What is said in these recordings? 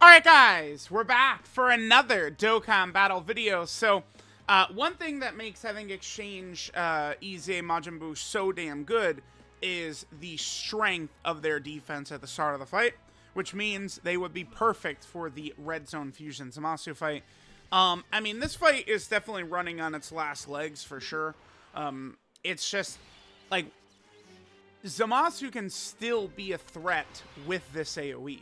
Alright guys, we're back for another Dokkan battle video. So, one thing that makes, I think, Exchange EZA MAJIN BUU so damn good is the strength of their defense at the start of the fight, which means they would be perfect for the Red Zone Fusion Zamasu fight. I mean, this fight is definitely running on its last legs for sure. It's just, like, Zamasu can still be a threat with this AoE.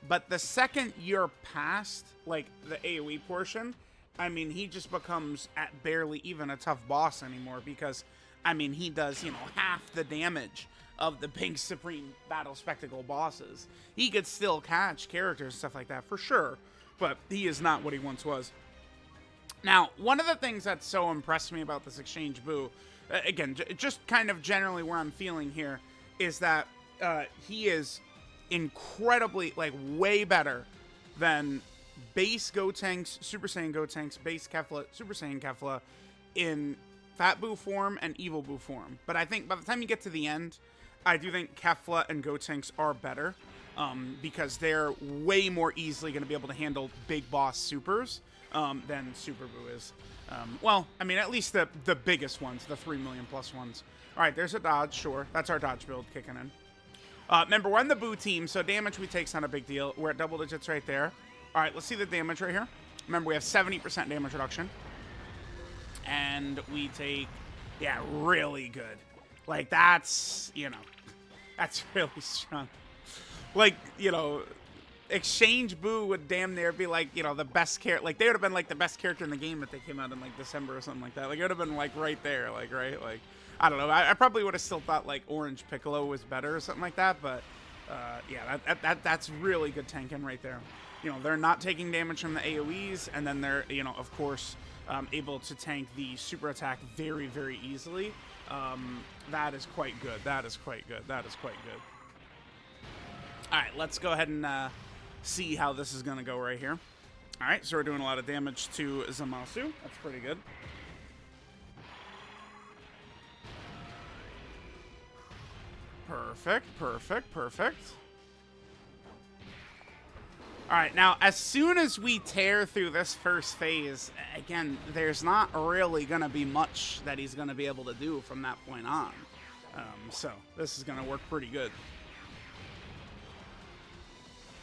But the second you're past, like, the AoE portion, I mean, he just becomes at barely even a tough boss anymore because, I mean, he does, you know, half the damage of the big Supreme Battle Spectacle bosses. He could still catch characters and stuff like that, for sure, but he is not what he once was. Now, one of the things that so impressed me about this Exchange Buu, again, just kind of generally where I'm feeling here, is that he is incredibly, like, way better than base Gotenks, Super Saiyan Gotenks, base Kefla, Super Saiyan Kefla in Fat Buu form and Evil Buu form. But I think by the time you get to the end, I do think Kefla and Gotenks are better because they're way more easily going to be able to handle big boss supers than Super Buu is. Well, I mean, at least the biggest ones, the 3 million plus ones. All right, there's a dodge, sure. That's our dodge build kicking in. Remember, we're on the Buu team, so damage we take's not a big deal. We're at double digits right there. All right, let's see the damage right here. Remember, we have 70% damage reduction. And we take, yeah, really good. Like, that's, you know, that's really strong. Like, you know, Exchange Buu would damn near be like, you know, the best character. Like, they would have been like the best character in the game if they came out in like December or something like that. Like, it would have been like right there, like, right? Like, I don't know. I probably would have still thought like Orange Piccolo was better or something like that. But yeah, that's really good tanking right there. You know, they're not taking damage from the AoEs, and then they're, you know, of course, able to tank the super attack very, very easily. That is quite good. That is quite good. That is quite good. All right, let's go ahead and see how this is going to go right here. All right, so we're doing a lot of damage to Zamasu. That's pretty good. Perfect, perfect, perfect. All right, now, as soon as we tear through this first phase, again, there's not really going to be much that he's going to be able to do from that point on. So this is going to work pretty good.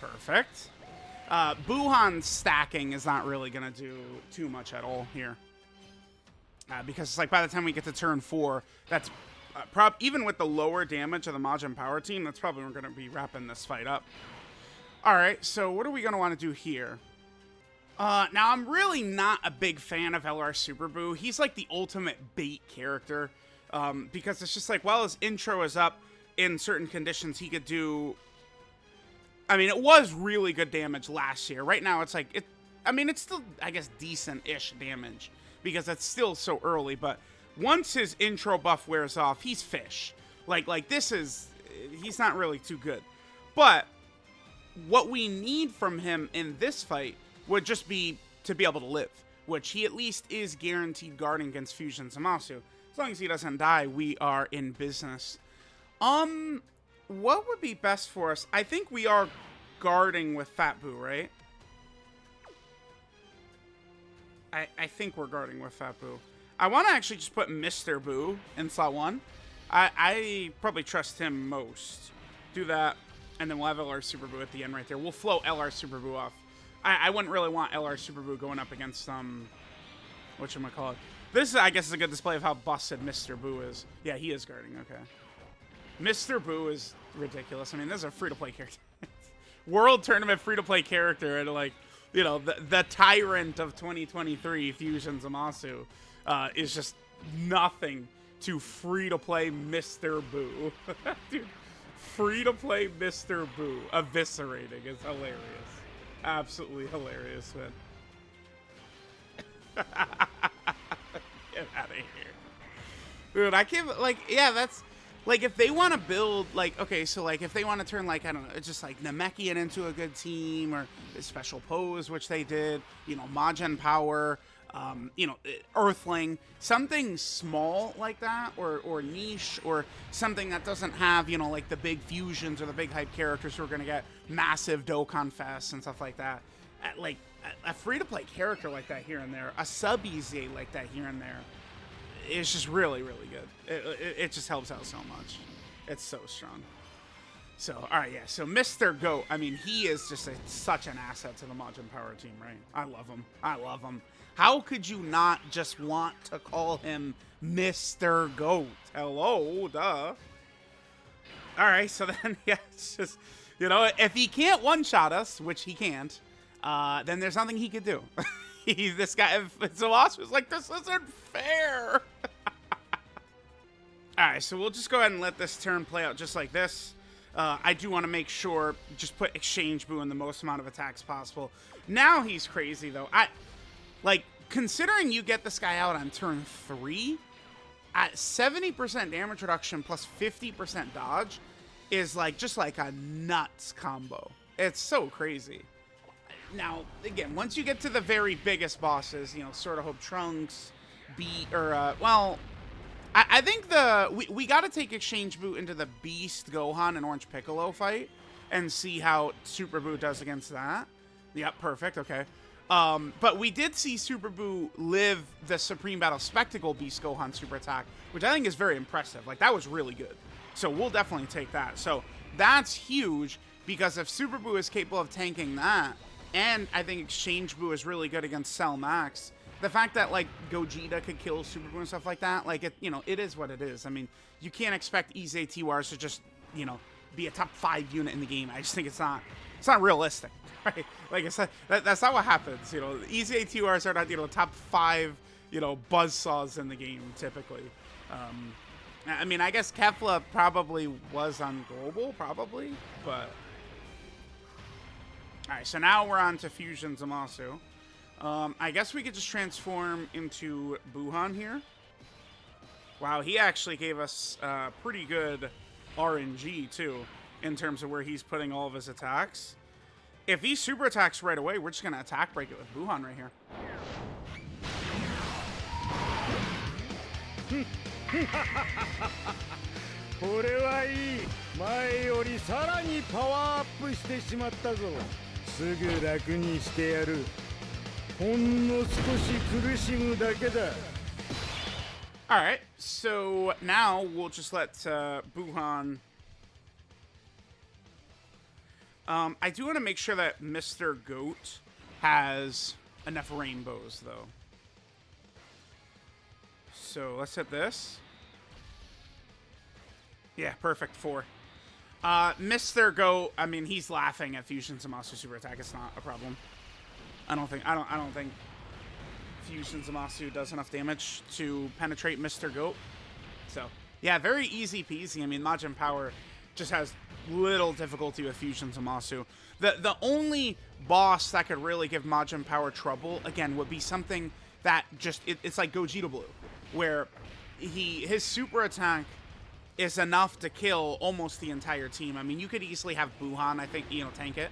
Perfect. Buhann stacking is not really going to do too much at all here. Because it's like by the time we get to turn 4, that's even with the lower damage of the Majin Power team, that's probably when we're going to be wrapping this fight up. All right, so what are we going to want to do here? Now, I'm really not a big fan of LR Super Buu. He's like the ultimate bait character because it's just like, while his intro is up, in certain conditions, he could do... I mean, it was really good damage last year. Right now, it's like... I mean, it's still, I guess, decent-ish damage because it's still so early, but once his intro buff wears off, he's fish. Like this is... He's not really too good. But what we need from him in this fight would just be to be able to live, which he at least is guaranteed guarding against Fusion Zamasu. As long as he doesn't die, we are in business. What would be best for us? I think we are guarding with Fat Buu, right? I think we're guarding with Fat Buu. I want to actually just put Mr. Buu in slot 1. I probably trust him most. Do that, and then we'll have LR Super Buu at the end right there. We'll flow LR Super Buu off. I wouldn't really want LR Super Buu going up against whatchamacallit. This, I guess, is a good display of how busted Mr. Buu is. Yeah, he is guarding, okay. Mr. Buu is ridiculous. I mean, this is a free-to-play character. World Tournament free-to-play character, and, like, you know, the tyrant of 2023, Fusion Zamasu, is just nothing to free-to-play Mr. Buu. Dude, free-to-play Mr. Buu eviscerating is hilarious. Absolutely hilarious, man. Get out of here. Dude, I can't, like, yeah, that's, like, if they want to build, like, okay, so, like, if they want to turn, like, I don't know, just, like, Namekian into a good team, or a special pose, which they did, you know, Majin Power, you know, Earthling, something small like that, or niche, or something that doesn't have, you know, like the big fusions or the big hype characters who are going to get massive Dokkan fests and stuff like that. Like a free-to-play character like that here and there, a sub EZA like that here and there, it's just really, really good. It just helps out so much. It's so strong. So, all right, yeah. So, Mr. Goat, I mean, he is just such an asset to the Majin Power team, right? I love him. I love him. How could you not just want to call him Mr. Goat? Hello, duh. All right, so then, yeah, it's just, you know, if he can't one-shot us, which he can't, then there's nothing he could do. This guy, Zamasu was like, this isn't fair. All right, so we'll just go ahead and let this turn play out just like this. I do want to make sure, just put Exchange Buu in the most amount of attacks possible. Now he's crazy, though. Like, considering you get this guy out on turn 3, at 70% damage reduction plus 50% dodge is, like, just like a nuts combo. It's so crazy. Now, again, once you get to the very biggest bosses, you know, Sword of Hope Trunks, well... I think we got to take Exchange Buu into the Beast Gohan and Orange Piccolo fight and see how Super Buu does against that. Yep, perfect, okay. But we did see Super Buu live the Supreme Battle Spectacle Beast Gohan super attack, which I think is very impressive. Like, that was really good. So we'll definitely take that. So that's huge, because if Super Buu is capable of tanking that, and I think Exchange Buu is really good against Cell Max, the fact that, like, Gogeta could kill Super Buu and stuff like that, like, it, you know, it is what it is. I mean, you can't expect EZA TEQs to just, you know, be a top 5 unit in the game. I just think it's not realistic, right? Like, that's not what happens, you know. EZA TEQs are not, you know, top 5, you know, buzzsaws in the game, typically. I mean, I guess Kefla probably was on Global, probably, but... Alright, so now we're on to Fusion Zamasu. I guess we could just transform into Buhann here. Wow, he actually gave us pretty good RNG, too, in terms of where he's putting all of his attacks. If he super attacks right away, we're just going to attack break it with Buhann right here. Alright, so now we'll just let Buhann... I do want to make sure that Mr. Goat has enough rainbows, though. So let's hit this. Yeah, perfect, 4. Mr. Goat, I mean, he's laughing at Fusion Zamasu super attack. It's not a problem. I don't think Fusion Zamasu does enough damage to penetrate Mr. Goat. So, yeah, very easy peasy. I mean, Majin Power just has little difficulty with Fusion Zamasu. The only boss that could really give Majin Power trouble, again, would be something that just, it's like Gogeta Blue, where his super attack is enough to kill almost the entire team. I mean, you could easily have Buhann, I think, you know, tank it.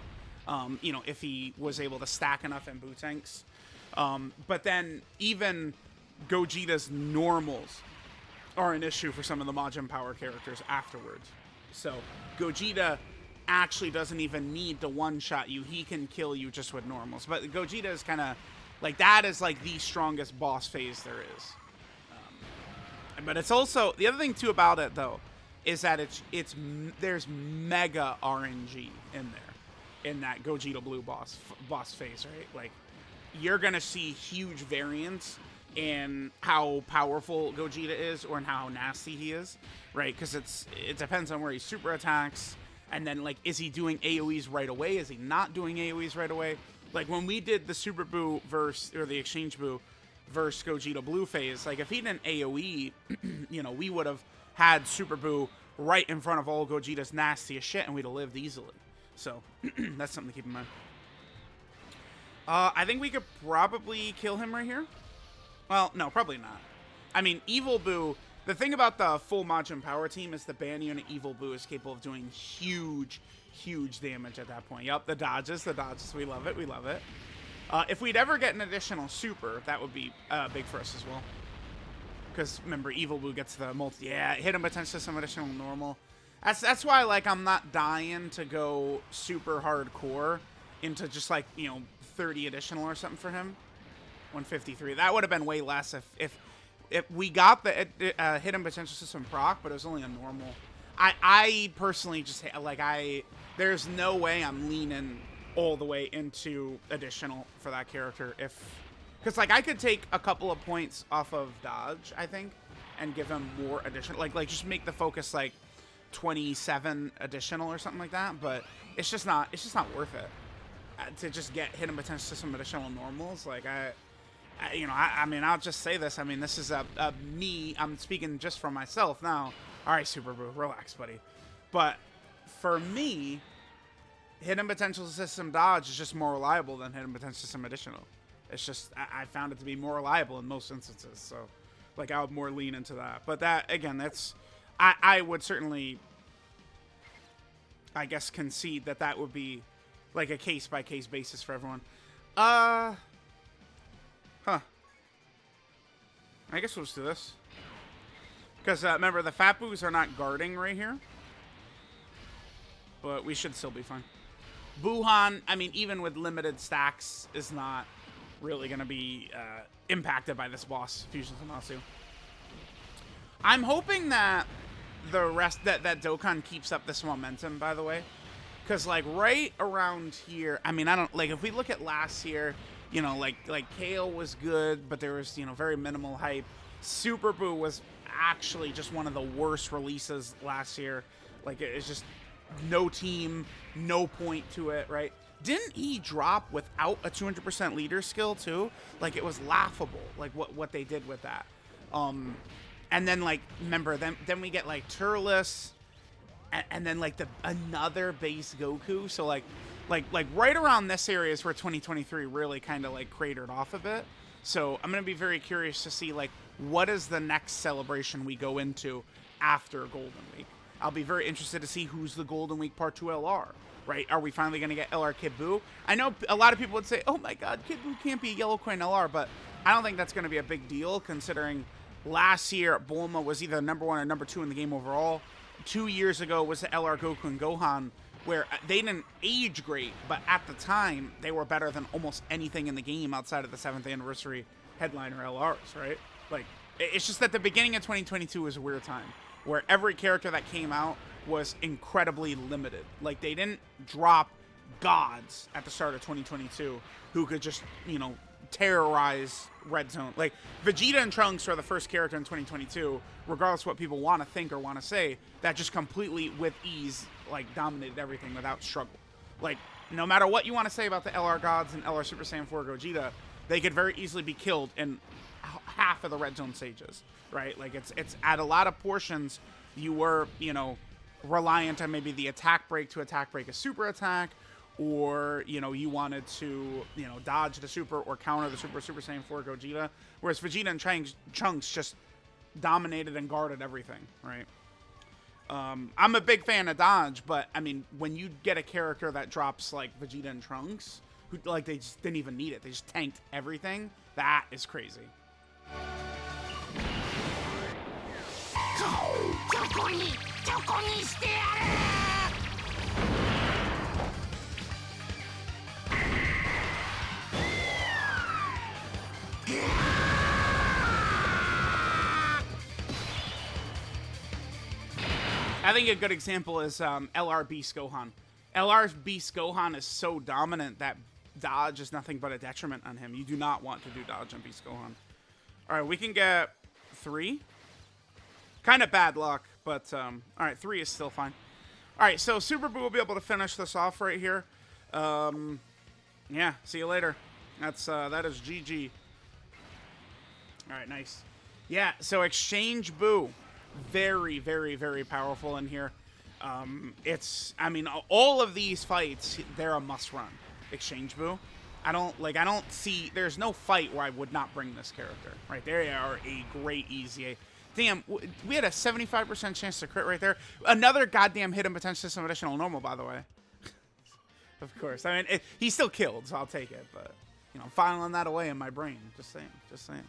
You know, if he was able to stack enough in Buu tanks. But then even Gogeta's normals are an issue for some of the Majin Power characters afterwards. So Gogeta actually doesn't even need to one-shot you. He can kill you just with normals. But Gogeta is kind of, like, that is like the strongest boss phase there is. But it's also, the other thing too about it though, is that there's mega RNG in there, in that Gogeta Blue boss phase, right? Like, you're gonna see huge variance in how powerful Gogeta is, or in how nasty he is, right? Because it depends on where he super attacks, and then, like, is he doing AoEs right away? Is he not doing AoEs right away? Like, when we did the Super Buu or the Exchange Buu versus Gogeta Blue phase, like, if he didn't AoE, you know, we would have had Super Buu right in front of all Gogeta's nastiest shit, and we'd have lived easily. So, that's something to keep in mind. I think we could probably kill him right here. Well, no, probably not. I mean, Evil Buu, the thing about the full Majin Power team is the ban unit Evil Buu is capable of doing huge, huge damage at that point. Yup, the dodges, we love it, we love it. If we'd ever get an additional super, that would be big for us as well. Because remember, Evil Buu gets the multi. Yeah, hidden potential system additional normal. That's why like I'm not dying to go super hardcore into just like 30 additional or something for him. 153. That would have been way less if we got the hidden potential system proc, but it was only a normal. I personally just like there's no way I'm leaning all the way into additional for that character because like I could take a couple of points off of dodge, I think, and give him more additional, like just make the focus like 27 additional or something like that. But it's just not worth it to just get hidden potential system additional normals. Like I mean, I'll just say this. I mean, this is me. I'm speaking just for myself now. All right, Super Buu, relax, buddy. But for me, hidden potential system dodge is just more reliable than hidden potential system additional. It's just, I found it to be more reliable in most instances. So, like, I would more lean into that. But that, again, that's, I would certainly, I guess, concede that would be, like, a case-by-case basis for everyone. Huh. I guess we'll just do this. Because, remember, the Fat Boos are not guarding right here. But we should still be fine. Buhann, I mean, even with limited stacks, is not really going to be impacted by this boss, Fusion Zamasu. I'm hoping that the rest, that Dokkan keeps up this momentum, by the way. Because, like, right around here, I mean, I don't, like, if we look at last year, like Kale was good, but there was, very minimal hype. Super Buu was actually just one of the worst releases last year. Like, it's just no team, no point to it, right? Didn't he drop without a 200% leader skill too? Like, it was laughable, like what they did with that. And then, like, remember, then we get like Turles, and then like another base Goku. So like right around this area is where 2023 really kind of like cratered off a bit. So I'm gonna be very curious to see like what is the next celebration we go into after Golden Week. I'll be very interested to see who's the Golden Week Part 2 LR, right? Are we finally going to get LR Kid Buu? I know a lot of people would say, oh my god, Kid Buu can't be Yellow Coin LR, but I don't think that's going to be a big deal considering last year Bulma was either number 1 or number 2 in the game overall. 2 years ago was the LR Goku and Gohan, where they didn't age great, but at the time, they were better than almost anything in the game outside of the 7th anniversary headliner LRs, right? Like, it's just that the beginning of 2022 was a weird time, where every character that came out was incredibly limited. Like, they didn't drop gods at the start of 2022 who could just, terrorize Red Zone. Like, Vegeta and Trunks are the first character in 2022, regardless of what people want to think or want to say, that just completely, with ease, like, dominated everything without struggle. Like, no matter what you want to say about the LR gods and LR Super Saiyan 4 Gogeta, they could very easily be killed in half of the Red Zone stages, right? Like, it's at a lot of portions, you were, reliant on maybe the attack break to attack break a super attack, or, you wanted to, dodge the super or counter the Super Saiyan 4 Gogeta, whereas Vegeta and Trunks just dominated and guarded everything, right? I'm a big fan of dodge, but, I mean, when you get a character that drops, like, Vegeta and Trunks, who, like, they just didn't even need it, they just tanked everything, that is crazy. I think a good example is LR Beast Gohan. LR Beast Gohan is so dominant that dodge is nothing but a detriment on him. You do not want to do dodge on Beast Gohan. All right, we can get 3. Kind of bad luck, but all right, 3 is still fine. All right, so Super Buu will be able to finish this off right here. Yeah, see you later. That is GG. All right, nice. Yeah, so Exchange Buu, very, very, very powerful in here. I mean, all of these fights, they're a must-run. Exchange Buu. I don't see, there's no fight where I would not bring this character. Right, they are a great EZA. Damn, we had a 75% chance to crit right there. Another goddamn hidden potential system additional normal, by the way. Of course. I mean, he still killed, so I'll take it, but You know, filing that away in my brain. Just saying. Just saying.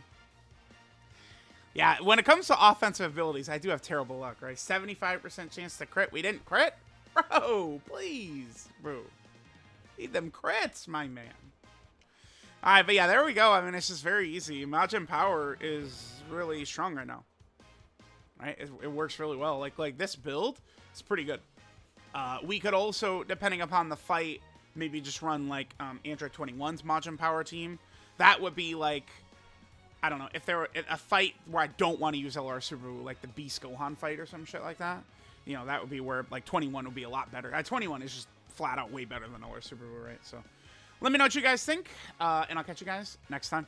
Yeah, when it comes to offensive abilities, I do have terrible luck, right? 75% chance to crit. We didn't crit? Bro, please, bro. Need them crits, my man. All right, but yeah, there we go. I mean, it's just very easy. Majin power is really strong right now. Right? It works really well. Like this build, it's pretty good. We could also, depending upon the fight, maybe just run like Android 21's Majin power team. That would be like, I don't know, if there were a fight where I don't want to use LR Super Buu, like the Beast Gohan fight or some shit like that, you know, that would be where, like, 21 would be a lot better. 21 is just flat out way better than LR Super Buu, right? So, let me know what you guys think, and I'll catch you guys next time.